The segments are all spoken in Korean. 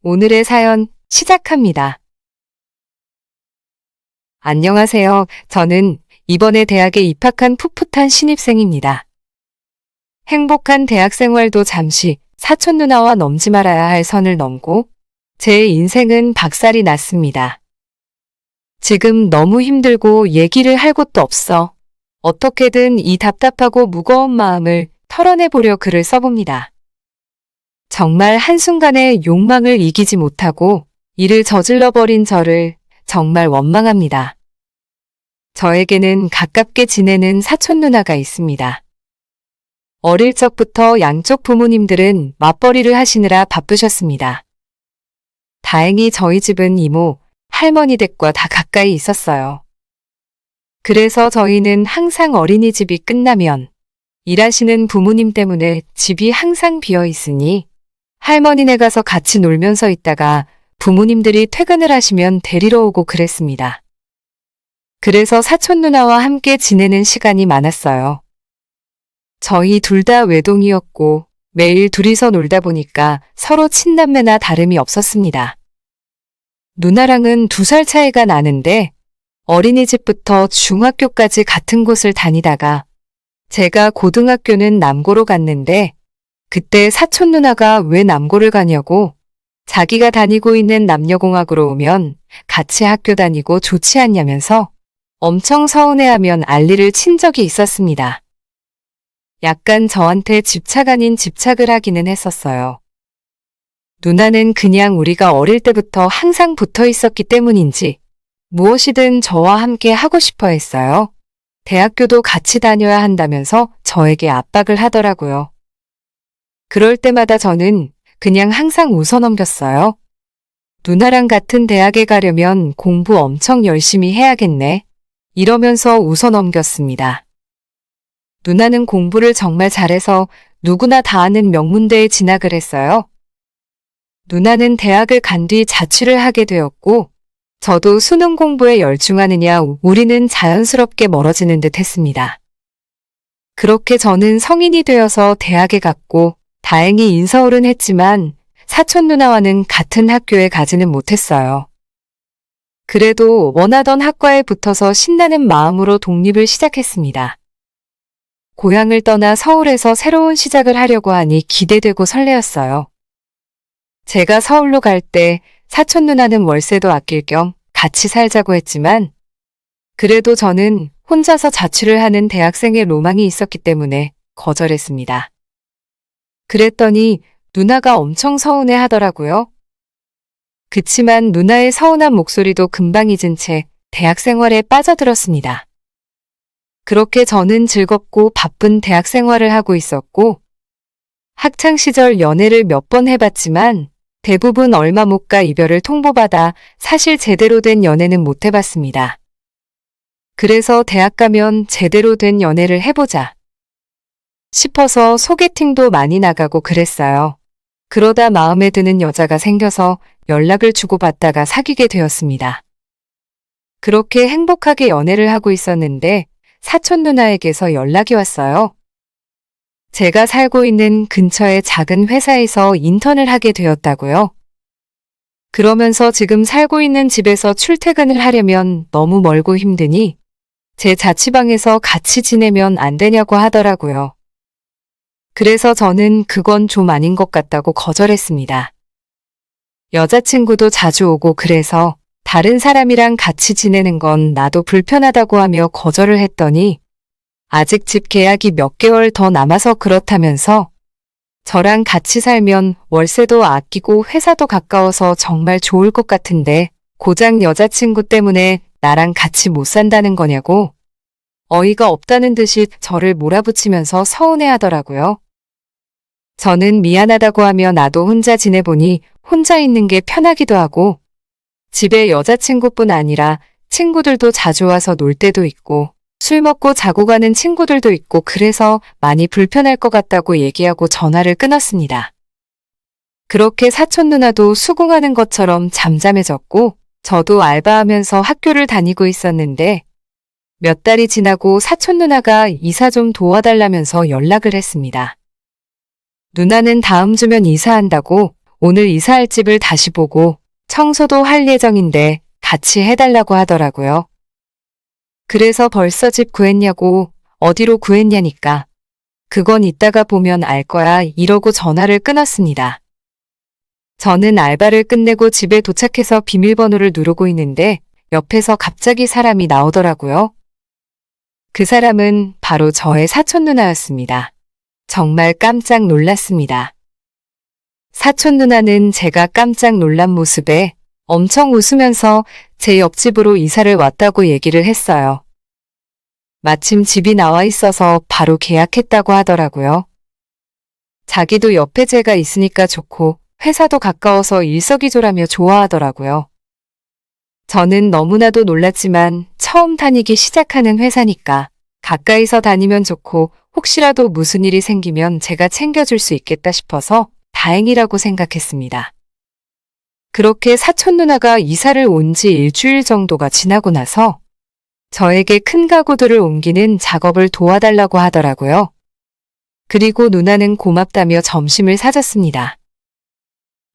오늘의 사연 시작합니다. 안녕하세요. 저는 이번에 대학에 입학한 풋풋한 신입생입니다. 행복한 대학 생활도 잠시 사촌 누나와 넘지 말아야 할 선을 넘고 제 인생은 박살이 났습니다. 지금 너무 힘들고 얘기를 할 곳도 없어 어떻게든 이 답답하고 무거운 마음을 털어내보려 글을 써봅니다. 정말 한순간에 욕망을 이기지 못하고 일을 저질러버린 저를 정말 원망합니다. 저에게는 가깝게 지내는 사촌 누나가 있습니다. 어릴 적부터 양쪽 부모님들은 맞벌이를 하시느라 바쁘셨습니다. 다행히 저희 집은 이모, 할머니 댁과 다 가까이 있었어요. 그래서 저희는 항상 어린이집이 끝나면 일하시는 부모님 때문에 집이 항상 비어 있으니 할머니네 가서 같이 놀면서 있다가 부모님들이 퇴근을 하시면 데리러 오고 그랬습니다. 그래서 사촌 누나와 함께 지내는 시간이 많았어요. 저희 둘 다 외동이었고 매일 둘이서 놀다 보니까 서로 친남매나 다름이 없었습니다. 누나랑은 2살 차이가 나는데 어린이집부터 중학교까지 같은 곳을 다니다가 제가 고등학교는 남고로 갔는데 그때 사촌 누나가 왜 남고를 가냐고 자기가 다니고 있는 남녀공학으로 오면 같이 학교 다니고 좋지 않냐면서 엄청 서운해하면 알리를 친 적이 있었습니다. 약간 저한테 집착 아닌 집착을 하기는 했었어요. 누나는 그냥 우리가 어릴 때부터 항상 붙어 있었기 때문인지 무엇이든 저와 함께 하고 싶어 했어요. 대학교도 같이 다녀야 한다면서 저에게 압박을 하더라고요. 그럴 때마다 저는 그냥 항상 웃어넘겼어요. 누나랑 같은 대학에 가려면 공부 엄청 열심히 해야겠네. 이러면서 웃어넘겼습니다. 누나는 공부를 정말 잘해서 누구나 다 아는 명문대에 진학을 했어요. 누나는 대학을 간 뒤 자취를 하게 되었고 저도 수능 공부에 열중하느냐 우리는 자연스럽게 멀어지는 듯 했습니다. 그렇게 저는 성인이 되어서 대학에 갔고 다행히 인서울은 했지만 사촌 누나와는 같은 학교에 가지는 못했어요. 그래도 원하던 학과에 붙어서 신나는 마음으로 독립을 시작했습니다. 고향을 떠나 서울에서 새로운 시작을 하려고 하니 기대되고 설레었어요. 제가 서울로 갈 때 사촌 누나는 월세도 아낄 겸 같이 살자고 했지만 그래도 저는 혼자서 자취를 하는 대학생의 로망이 있었기 때문에 거절했습니다. 그랬더니 누나가 엄청 서운해 하더라고요. 그치만 누나의 서운한 목소리도 금방 잊은 채 대학 생활에 빠져들었습니다. 그렇게 저는 즐겁고 바쁜 대학 생활을 하고 있었고 학창시절 연애를 몇 번 해봤지만 대부분 얼마 못 가 이별을 통보받아 사실 제대로 된 연애는 못 해봤습니다. 그래서 대학 가면 제대로 된 연애를 해보자 싶어서 소개팅도 많이 나가고 그랬어요. 그러다 마음에 드는 여자가 생겨서 연락을 주고받다가 사귀게 되었습니다. 그렇게 행복하게 연애를 하고 있었는데 사촌 누나에게서 연락이 왔어요. 제가 살고 있는 근처의 작은 회사에서 인턴을 하게 되었다고요. 그러면서 지금 살고 있는 집에서 출퇴근을 하려면 너무 멀고 힘드니 제 자취방에서 같이 지내면 안 되냐고 하더라고요. 그래서 저는 그건 좀 아닌 것 같다고 거절했습니다. 여자친구도 자주 오고 그래서 다른 사람이랑 같이 지내는 건 나도 불편하다고 하며 거절을 했더니 아직 집 계약이 몇 개월 더 남아서 그렇다면서 저랑 같이 살면 월세도 아끼고 회사도 가까워서 정말 좋을 것 같은데 고작 여자친구 때문에 나랑 같이 못 산다는 거냐고 어이가 없다는 듯이 저를 몰아붙이면서 서운해하더라고요. 저는 미안하다고 하며 나도 혼자 지내보니 혼자 있는 게 편하기도 하고 집에 여자친구뿐 아니라 친구들도 자주 와서 놀 때도 있고 술 먹고 자고 가는 친구들도 있고 그래서 많이 불편할 것 같다고 얘기하고 전화를 끊었습니다. 그렇게 사촌 누나도 수긍하는 것처럼 잠잠해졌고 저도 알바하면서 학교를 다니고 있었는데 몇 달이 지나고 사촌 누나가 이사 좀 도와달라면서 연락을 했습니다. 누나는 다음 주면 이사한다고 오늘 이사할 집을 다시 보고 청소도 할 예정인데 같이 해달라고 하더라고요. 그래서 벌써 집 구했냐고 어디로 구했냐니까 그건 이따가 보면 알 거야 이러고 전화를 끊었습니다. 저는 알바를 끝내고 집에 도착해서 비밀번호를 누르고 있는데 옆에서 갑자기 사람이 나오더라고요. 그 사람은 바로 저의 사촌 누나였습니다. 정말 깜짝 놀랐습니다. 사촌 누나는 제가 깜짝 놀란 모습에 엄청 웃으면서 제 옆집으로 이사를 왔다고 얘기를 했어요. 마침 집이 나와 있어서 바로 계약했다고 하더라고요. 자기도 옆에 제가 있으니까 좋고 회사도 가까워서 일석이조라며 좋아하더라고요. 저는 너무나도 놀랐지만 처음 다니기 시작하는 회사니까 가까이서 다니면 좋고 혹시라도 무슨 일이 생기면 제가 챙겨줄 수 있겠다 싶어서 다행이라고 생각했습니다. 그렇게 사촌 누나가 이사를 온 지 일주일 정도가 지나고 나서 저에게 큰 가구들을 옮기는 작업을 도와달라고 하더라고요. 그리고 누나는 고맙다며 점심을 사줬습니다.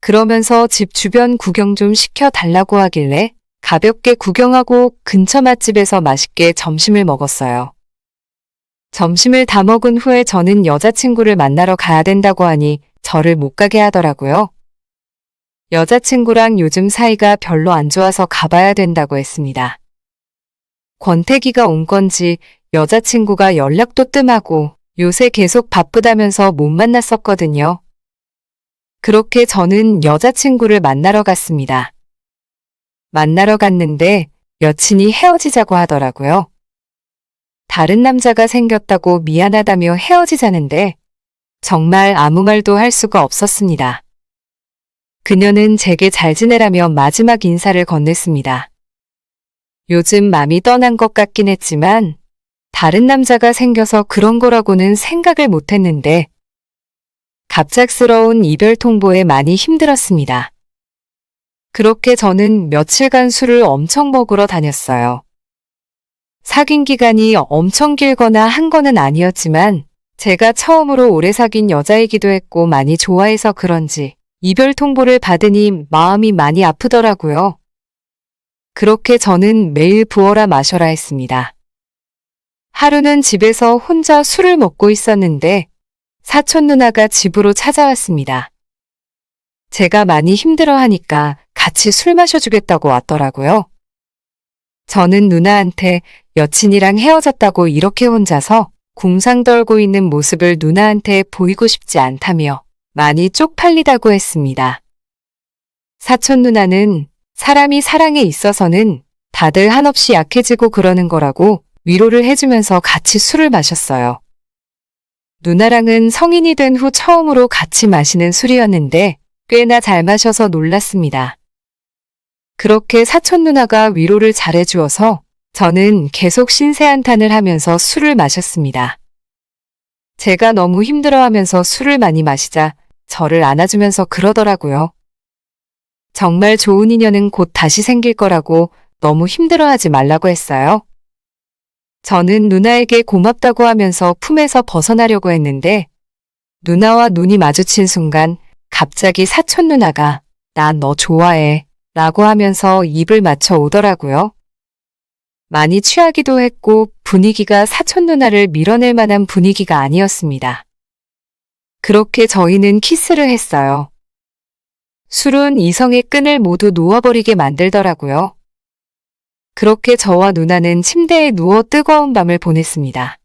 그러면서 집 주변 구경 좀 시켜달라고 하길래 가볍게 구경하고 근처 맛집에서 맛있게 점심을 먹었어요. 점심을 다 먹은 후에 저는 여자친구를 만나러 가야 된다고 하니 저를 못 가게 하더라고요. 여자친구랑 요즘 사이가 별로 안 좋아서 가봐야 된다고 했습니다. 권태기가 온 건지 여자친구가 연락도 뜸하고 요새 계속 바쁘다면서 못 만났었거든요. 그렇게 저는 여자친구를 만나러 갔습니다. 만나러 갔는데 여친이 헤어지자고 하더라고요. 다른 남자가 생겼다고 미안하다며 헤어지자는데 정말 아무 말도 할 수가 없었습니다. 그녀는 제게 잘 지내라며 마지막 인사를 건넸습니다. 요즘 맘이 떠난 것 같긴 했지만 다른 남자가 생겨서 그런 거라고는 생각을 못했는데 갑작스러운 이별 통보에 많이 힘들었습니다. 그렇게 저는 며칠간 술을 엄청 먹으러 다녔어요. 사귄 기간이 엄청 길거나 한 거는 아니었지만 제가 처음으로 오래 사귄 여자이기도 했고 많이 좋아해서 그런지 이별 통보를 받으니 마음이 많이 아프더라고요. 그렇게 저는 매일 부어라 마셔라 했습니다. 하루는 집에서 혼자 술을 먹고 있었는데 사촌 누나가 집으로 찾아왔습니다. 제가 많이 힘들어하니까 같이 술 마셔주겠다고 왔더라고요. 저는 누나한테 여친이랑 헤어졌다고 이렇게 혼자서 궁상 떨고 있는 모습을 누나한테 보이고 싶지 않다며 많이 쪽팔리다고 했습니다. 사촌 누나는 사람이 사랑에 있어서는 다들 한없이 약해지고 그러는 거라고 위로를 해주면서 같이 술을 마셨어요. 누나랑은 성인이 된 후 처음으로 같이 마시는 술이었는데 꽤나 잘 마셔서 놀랐습니다. 그렇게 사촌 누나가 위로를 잘해주어서 저는 계속 신세한탄을 하면서 술을 마셨습니다. 제가 너무 힘들어하면서 술을 많이 마시자 저를 안아주면서 그러더라고요. 정말 좋은 인연은 곧 다시 생길 거라고 너무 힘들어하지 말라고 했어요. 저는 누나에게 고맙다고 하면서 품에서 벗어나려고 했는데 누나와 눈이 마주친 순간 갑자기 사촌 누나가 나 너 좋아해 라고 하면서 입을 맞춰 오더라고요. 많이 취하기도 했고 분위기가 사촌 누나를 밀어낼 만한 분위기가 아니었습니다. 그렇게 저희는 키스를 했어요. 술은 이성의 끈을 모두 놓아버리게 만들더라고요. 그렇게 저와 누나는 침대에 누워 뜨거운 밤을 보냈습니다.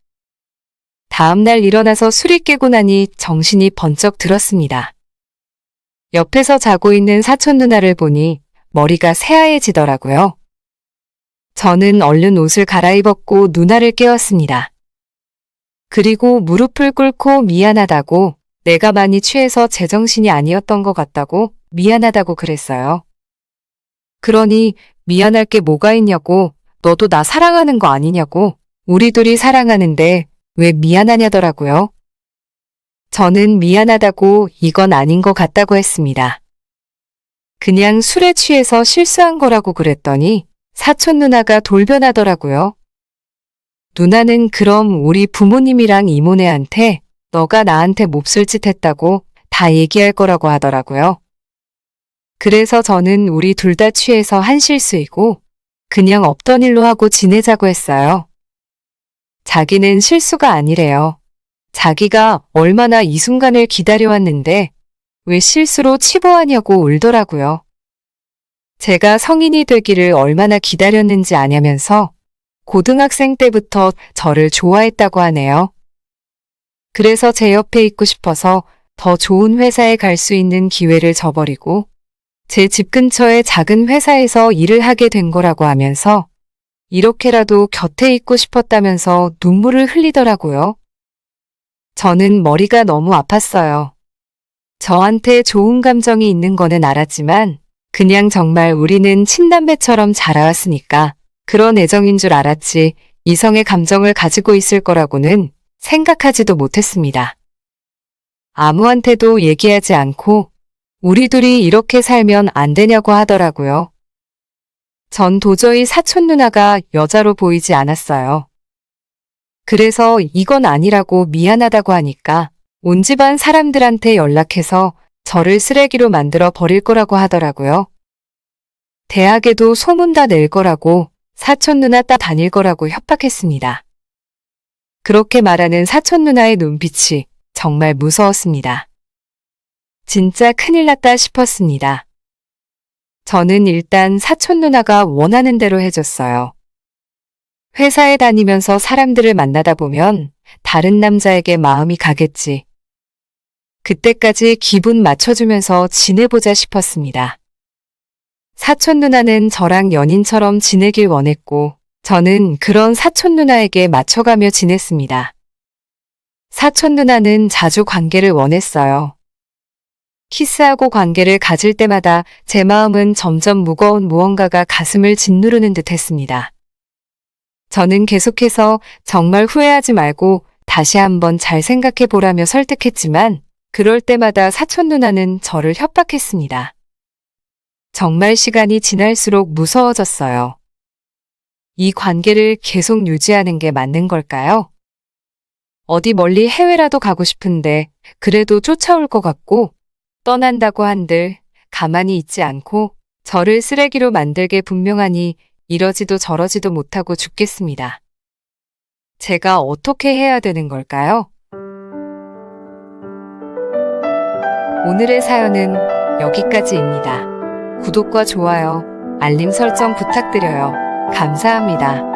다음날 일어나서 술이 깨고 나니 정신이 번쩍 들었습니다. 옆에서 자고 있는 사촌 누나를 보니 머리가 새하얘지더라고요. 저는 얼른 옷을 갈아입었고 누나를 깨웠습니다. 그리고 무릎을 꿇고 미안하다고 내가 많이 취해서 제정신이 아니었던 것 같다고 미안하다고 그랬어요. 그러니 미안할 게 뭐가 있냐고 너도 나 사랑하는 거 아니냐고 우리 둘이 사랑하는데 왜 미안하냐더라고요. 저는 미안하다고 이건 아닌 것 같다고 했습니다. 그냥 술에 취해서 실수한 거라고 그랬더니 사촌 누나가 돌변하더라고요. 누나는 그럼 우리 부모님이랑 이모네한테 너가 나한테 몹쓸 짓 했다고 다 얘기할 거라고 하더라고요. 그래서 저는 우리 둘 다 취해서 한 실수이고 그냥 없던 일로 하고 지내자고 했어요. 자기는 실수가 아니래요. 자기가 얼마나 이 순간을 기다려왔는데 왜 실수로 치부하냐고 울더라고요. 제가 성인이 되기를 얼마나 기다렸는지 아냐면서 고등학생 때부터 저를 좋아했다고 하네요. 그래서 제 옆에 있고 싶어서 더 좋은 회사에 갈 수 있는 기회를 저버리고 제 집 근처의 작은 회사에서 일을 하게 된 거라고 하면서 이렇게라도 곁에 있고 싶었다면서 눈물을 흘리더라고요. 저는 머리가 너무 아팠어요. 저한테 좋은 감정이 있는 거는 알았지만 그냥 정말 우리는 친남매처럼 자라왔으니까 그런 애정인 줄 알았지 이성의 감정을 가지고 있을 거라고는 생각하지도 못했습니다. 아무한테도 얘기하지 않고 우리 둘이 이렇게 살면 안 되냐고 하더라고요. 전 도저히 사촌 누나가 여자로 보이지 않았어요. 그래서 이건 아니라고 미안하다고 하니까 온 집안 사람들한테 연락해서 저를 쓰레기로 만들어 버릴 거라고 하더라고요. 대학에도 소문 다 낼 거라고 사촌 누나 따 다닐 거라고 협박했습니다. 그렇게 말하는 사촌 누나의 눈빛이 정말 무서웠습니다. 진짜 큰일 났다 싶었습니다. 저는 일단 사촌 누나가 원하는 대로 해줬어요. 회사에 다니면서 사람들을 만나다 보면 다른 남자에게 마음이 가겠지. 그때까지 기분 맞춰주면서 지내보자 싶었습니다. 사촌 누나는 저랑 연인처럼 지내길 원했고 저는 그런 사촌 누나에게 맞춰가며 지냈습니다. 사촌 누나는 자주 관계를 원했어요. 키스하고 관계를 가질 때마다 제 마음은 점점 무거운 무언가가 가슴을 짓누르는 듯 했습니다. 저는 계속해서 정말 후회하지 말고 다시 한번 잘 생각해 보라며 설득했지만 그럴 때마다 사촌 누나는 저를 협박했습니다. 정말 시간이 지날수록 무서워졌어요. 이 관계를 계속 유지하는 게 맞는 걸까요? 어디 멀리 해외라도 가고 싶은데 그래도 쫓아올 것 같고 떠난다고 한들 가만히 있지 않고 저를 쓰레기로 만들게 분명하니 이러지도 저러지도 못하고 죽겠습니다. 제가 어떻게 해야 되는 걸까요? 오늘의 사연은 여기까지입니다. 구독과 좋아요, 알림 설정 부탁드려요. 감사합니다.